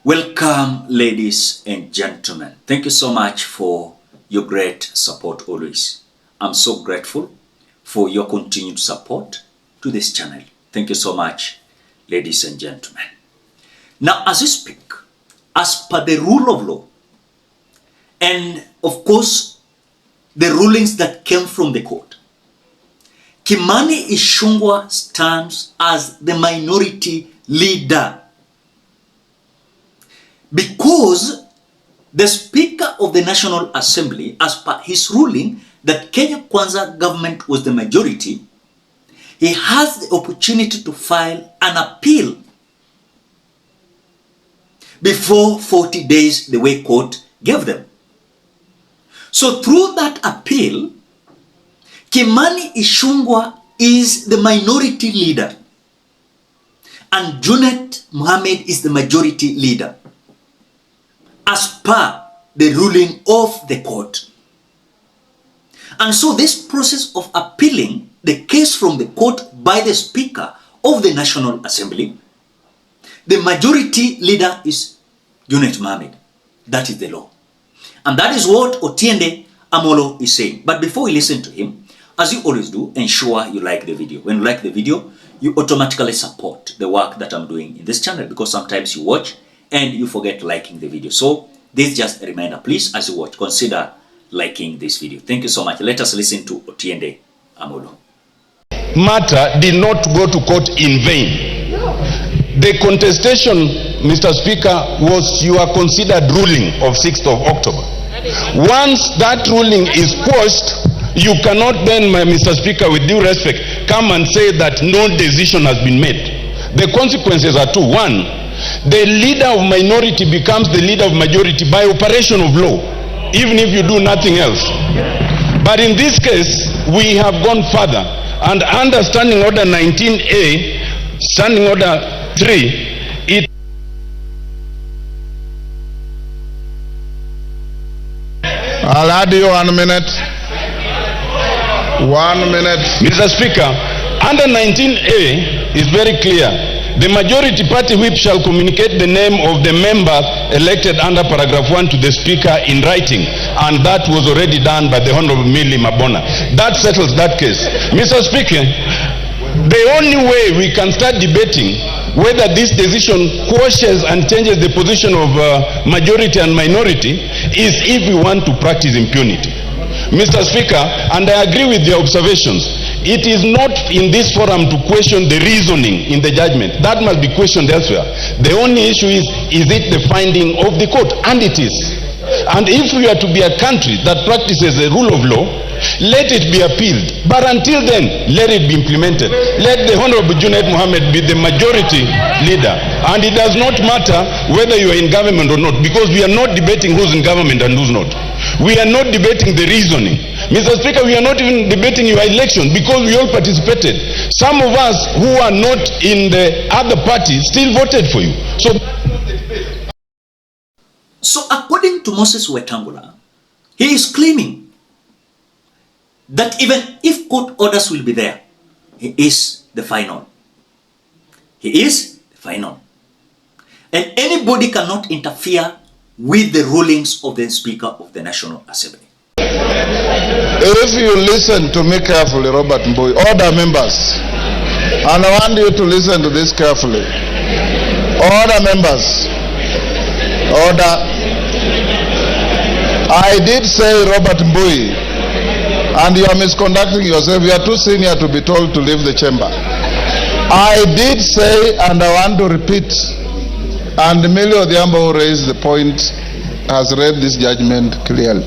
Welcome, ladies and gentlemen. Thank you so much for your great support always. I'm so grateful for your continued support to this channel. Thank you so much, ladies and gentlemen. Now, as we speak, as per the rule of law, and of course, the rulings that came from the court, Kimani ICHUNGWA stands as the minority leader because the Speaker of the National Assembly, as per his ruling that Kenya Kwanza government was the majority, he has the opportunity to file an appeal before 40 days the way court gave them. So through that appeal, Kimani ICHUNGWA is the minority leader and Junet Mohammed is the majority leader as per the ruling of the court. And so this process of appealing the case from the court by the Speaker of the National Assembly, the majority leader is Junet Mohammed. That is the law. And that is what Otiende Amolo is saying. But before we listen to him, as you always do, ensure you like the video. When you like the video, you automatically support the work that I'm doing in this channel, because sometimes you watch and you forget liking the video. So this is just a reminder, please, as you watch, consider liking this video. Thank you so much. Let us listen to Otiende Amolo. Matter did not go to court in vain. The contestation, Mr. Speaker, was your considered ruling of 6th of October. Once that ruling is quashed, you cannot then, Mr. Speaker, with due respect, come and say that no decision has been made. The consequences are two. One, the leader of minority becomes the leader of majority by operation of law, even if you do nothing else. But in this case, we have gone further, and under Standing Order 19A, Standing Order 3, it I'll add you 1 minute. 1 minute. Mr. Speaker, under 19A is very clear. The majority party whip shall communicate the name of the member elected under paragraph 1 to the Speaker in writing, and that was already done by the Honorable Millie Mabona. That settles that case. Mr. Speaker, the only way we can start debating whether this decision quashes and changes the position of majority and minority is if we want to practice impunity. Mr. Speaker, and I agree with your observations, it is not in this forum to question the reasoning in the judgment. That must be questioned elsewhere. The only issue is it the finding of the court? And it is. And if we are to be a country that practices the rule of law, let it be appealed. But until then, let it be implemented. Let the Honorable Junet Mohammed be the majority leader. And it does not matter whether you are in government or not, because we are not debating who's in government and who's not. We are not debating the reasoning. Mr. Speaker, we are not even debating your election, because we all participated. Some of us who are not in the other party still voted for you. So according to Moses Wetangula, he is claiming that even if court orders will be there, he is the final. He is the final. And anybody cannot interfere with the rulings of the Speaker of the National Assembly. If you listen to me carefully, Robert Mbui, order members, and I want you to listen to this carefully. Order members, order. I did say, Robert Mbui, and you are misconducting yourself. You are too senior to be told to leave the chamber. I did say, and I want to repeat, and Emilio Odhiambo, who raised the point, has read this judgment clearly.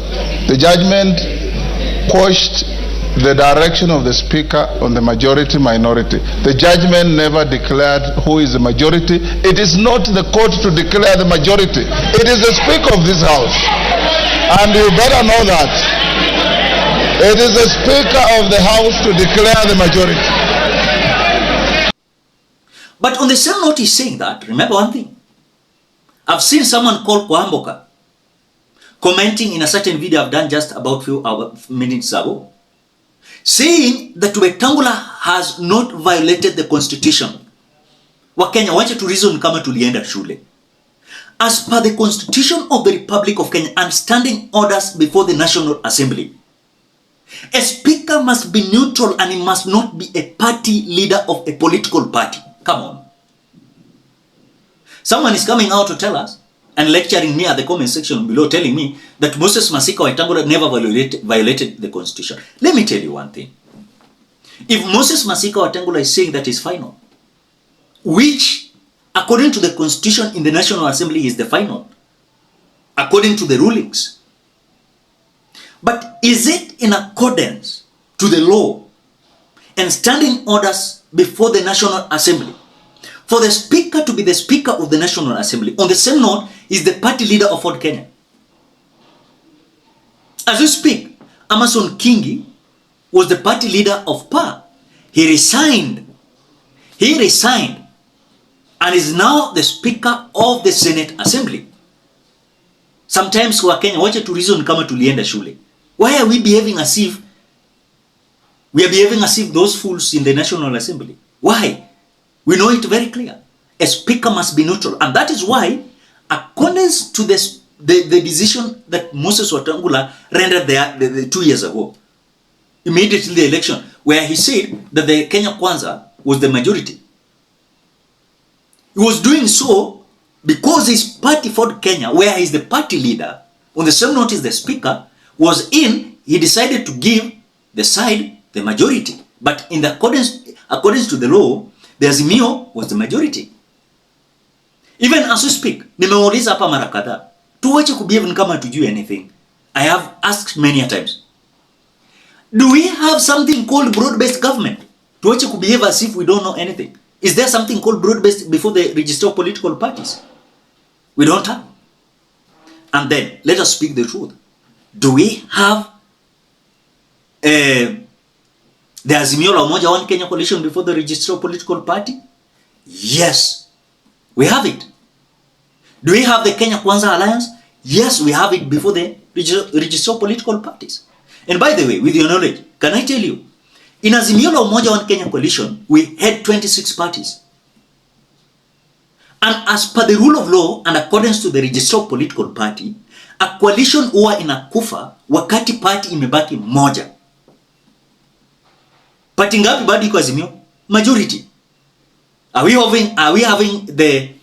The judgment quashed the direction of the Speaker on the majority-minority. The judgment never declared who is the majority. It is not the court to declare the majority. It is the Speaker of this House. And you better know that. It is the Speaker of the House to declare the majority. But on the same note, he's saying that, remember one thing. I've seen someone called Kwamboka commenting in a certain video I've done just about few minutes ago, saying that Wetangula has not violated the constitution. Wakenya wache to reason kama tulienda shule. as per the Constitution of the Republic of Kenya and standing orders before the National Assembly, a speaker must be neutral and he must not be a party leader of a political party. Come on. Someone is coming out to tell us and lecturing me at the comment section below, telling me that Moses Masika Wetangula never violated the Constitution. Let me tell you one thing. If Moses Masika Wetangula is saying that is final, which according to the Constitution in the National Assembly is the final, according to the rulings, but is it in accordance to the law and standing orders before the National Assembly for the speaker to be the speaker of the National Assembly? On the same note, is the party leader of Ford Kenya. As we speak, Amason Kingi was the party leader of PA. He resigned and is now the speaker of the Senate Assembly. Sometimes kwa Kenya, wacha tu reason kama tulienda shule. Why are we behaving as if those fools in the National Assembly? Why? We know it very clear. A speaker must be neutral. And that is why, according to the decision that Moses Wetangula rendered the 2 years ago, immediately the election, where he said that the Kenya Kwanza was the majority. He was doing so because his party Ford Kenya, where he is the party leader, on the same note as the speaker, was in, he decided to give the side the majority. But in the according to the law, the Azimio was the majority. Even as we speak, nimeuliza hapa mara kadhaa, tuwache kubehave kama tujue anything. I have asked many a times. Do we have something called broad-based government? Tuwache kubehave as if we don't know anything. Is there something called broad-based before the register of political parties? We don't have. And then, let us speak the truth. Do we have the Azimio la Umoja One Kenya coalition before the register of political party? Yes, we have it. Do we have the Kenya Kwanza Alliance? Yes, we have it before the register of political parties. And by the way, with your knowledge, can I tell you, in Azimio la Umoja One Kenya coalition, we had 26 parties. And as per the rule of law and accordance to the register of political party, a coalition huwa inakufa wakati party imebaki moja. Party ngapi bado iko Azimio? Majority. Are we having the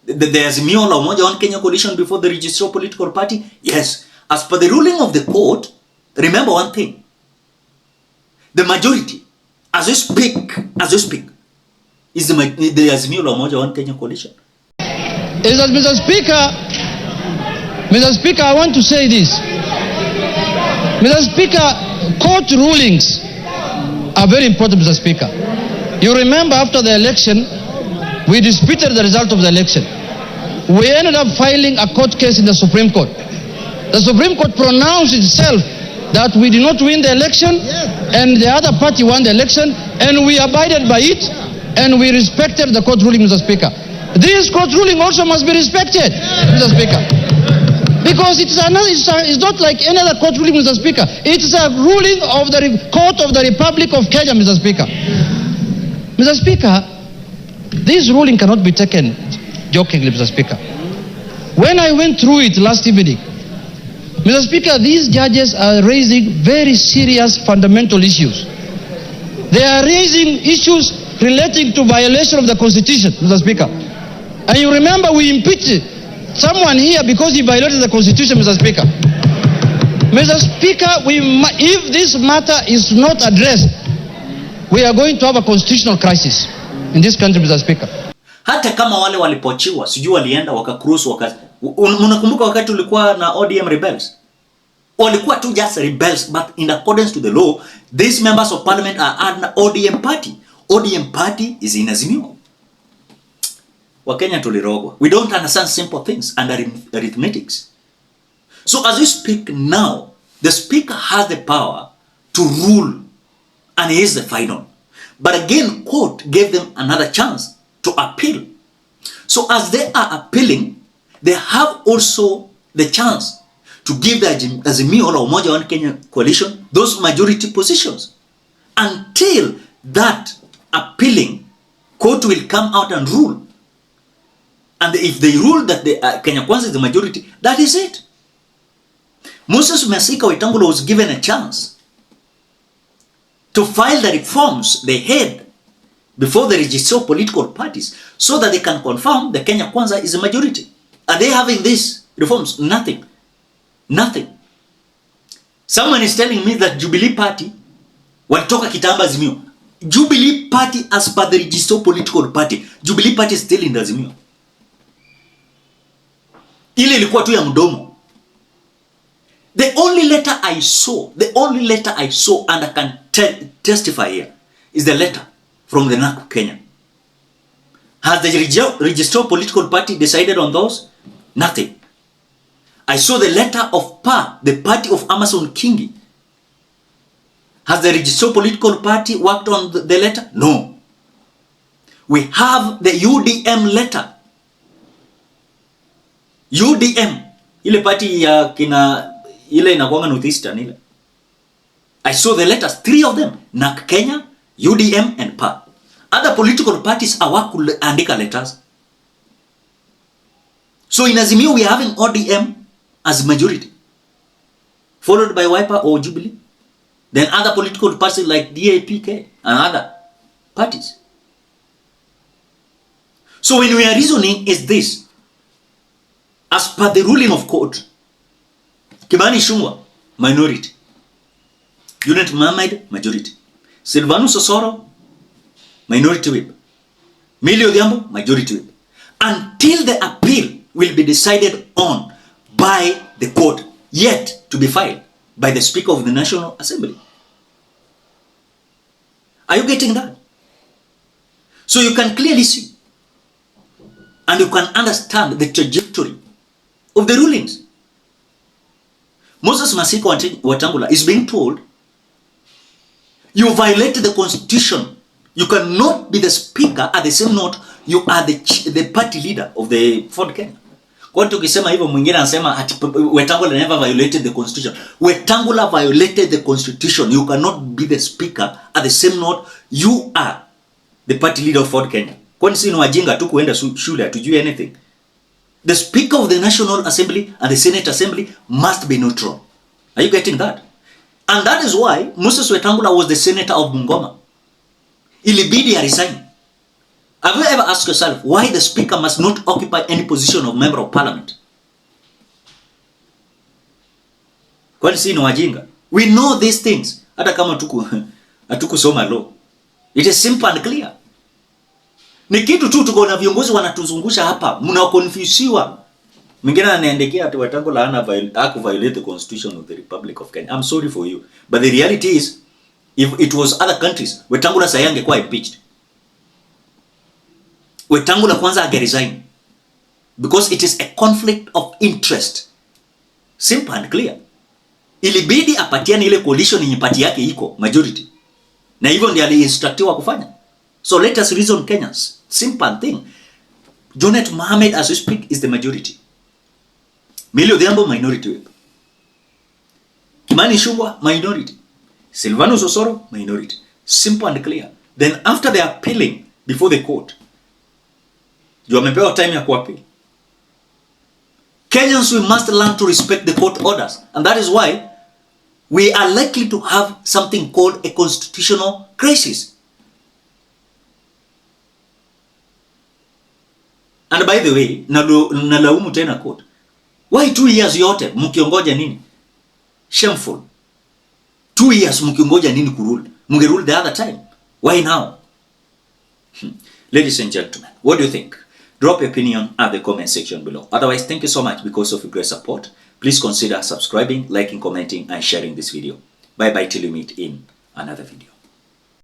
Azimio la Umoja One Kenya coalition before the register of political party? Yes. As per the ruling of the court, remember one thing. The majority, as we speak, is the Azimio la Umoja One Kenya coalition. Mr. Speaker, I want to say this. Mr. Speaker, court rulings are very important, Mr. Speaker. You remember after the election, we disputed the result of the election. We ended up filing a court case in the Supreme Court. The Supreme Court pronounced itself that we did not win the election and the other party won the election, and we abided by it and we respected the court ruling, Mr. Speaker. This court ruling also must be respected, Mr. Speaker. Because it's not like any other court ruling, Mr. Speaker. It's a ruling of the Court of the Republic of Kenya, Mr. Speaker. Mr. Speaker, this ruling cannot be taken jokingly, Mr. Speaker. When I went through it last evening, Mr. Speaker, these judges are raising very serious fundamental issues. They are raising issues relating to violation of the Constitution, Mr. Speaker. And you remember we impeached someone here because he violated the Constitution, Mr. Speaker. Mr. Speaker, if this matter is not addressed, we are going to have a constitutional crisis in this country, Mr. Speaker. Hata kama wale walipochiwa, sijui walienda wakakruhusu unakumbuka wakati ulikuwa na ODM rebels? Walikuwa tu just rebels, but in accordance to the law, these members of parliament are an ODM party. ODM party is in Azimio. Wakenya tulirogwa. We don't understand simple things and arithmetics. So as we speak now, the speaker has the power to rule, and he is the final. But again, court gave them another chance to appeal. So as they are appealing, they have also the chance to give the Azimio la Umoja One Kenya coalition those majority positions until that appealing court will come out and rule. And if they rule that the Kenya Kwanza is the majority, that is it. Moses Masika Wetangula was given a chance to file the reforms they had before the register of political parties so that they can confirm the Kenya Kwanza is a majority. Are they having these reforms? Nothing. Nothing. Someone is telling me that Jubilee Party walitoka kitamba Azimio. Jubilee Party, as per the register of political party, Jubilee Party is still in the Azimio. Ile ilikuwa tu ya mdomo. The only letter I saw and I can testify here is the letter from the NAC Kenya. Has the register of political party decided on those? Nothing. I saw the letter of PA, the party of Amason Kingi. Has the register of political party worked on the letter? No. We have the UDM letter. UDM. Ile party ya kina ile inakuanga Northeastern ile. I saw the letters, 3 of them. NAC Kenya, UDM and PA. Other political parties hawakuandika letters. So in Azimio we are having ODM as majority, followed by Wiper or Jubilee. Then other political parties like DAPK and other parties. So when we are reasoning is this, as per the ruling of court, Kimani Ichung'wah, minority. Unit Mohammed, majority. Silvanus Osoro, minority whip. Millie Odhiambo, majority whip. Until the appeal will be decided on by the court, yet to be filed by the Speaker of the National Assembly. Are you getting that? So you can clearly see and you can understand the trajectory of the rulings. Moses Masika Wetangula is being told, you violated the constitution. You cannot be the speaker. At the same note, you are the party leader of the Ford Kenya. Kwa tukisema hivyo mwingine anasema ati Wetangula never violated the constitution. Wetangula violated the constitution. You cannot be the speaker. At the same note, you are the party leader of Ford Kenya. Kwani si ni wajinga tu kuenda shule hatujui anything. The Speaker of the National Assembly and the Senate Assembly must be neutral. Are you getting that? And that is why Moses Wetangula was the senator of Bungoma. Ilibidi resign. Have you ever asked yourself why the speaker must not occupy any position of member of parliament? Kwani si ni wajinga? We know these things. Hata kama hatukusoma law. It is simple and clear. Ni kitu tu tuko na viongozi wanatuzungusha hapa, mnakonfusiwa. Mwingine anaendelea ati Wetangula hana violate the constitution of the Republic of Kenya. I'm sorry for you, but the reality is if it was other countries, Wetangula sasa angekuwa impeached. Wetangula kwanza resign because it is a conflict of interest. Simple and clear. Ilibidi apatiane ile coalition yenye party yake iko majority. Na hivyo ndiye aliinstructiwa kufanya. So let us reason Kenyans. Simple thing. Junet Mohammed as we speak is the majority. Millie Odhiambo minority whip. Kimani Ichung'wah minority. Silvanus Osoro minority. Simple and clear. Then after they are appealing before the court, you wamepewa time ya kuappeal. Kenyans, we must learn to respect the court orders, and that is why we are likely to have something called a constitutional crisis. And by the way, nalaumu tena court. Why 2 years yote mkiongoja nini? Shameful. 2 years mkiongoja nini kurule? Mungerule the other time. Why now? Ladies and gentlemen, what do you think? Drop your opinion at the comment section below. Otherwise, thank you so much because of your great support. Please consider subscribing, liking, commenting, and sharing this video. Bye bye till we meet in another video.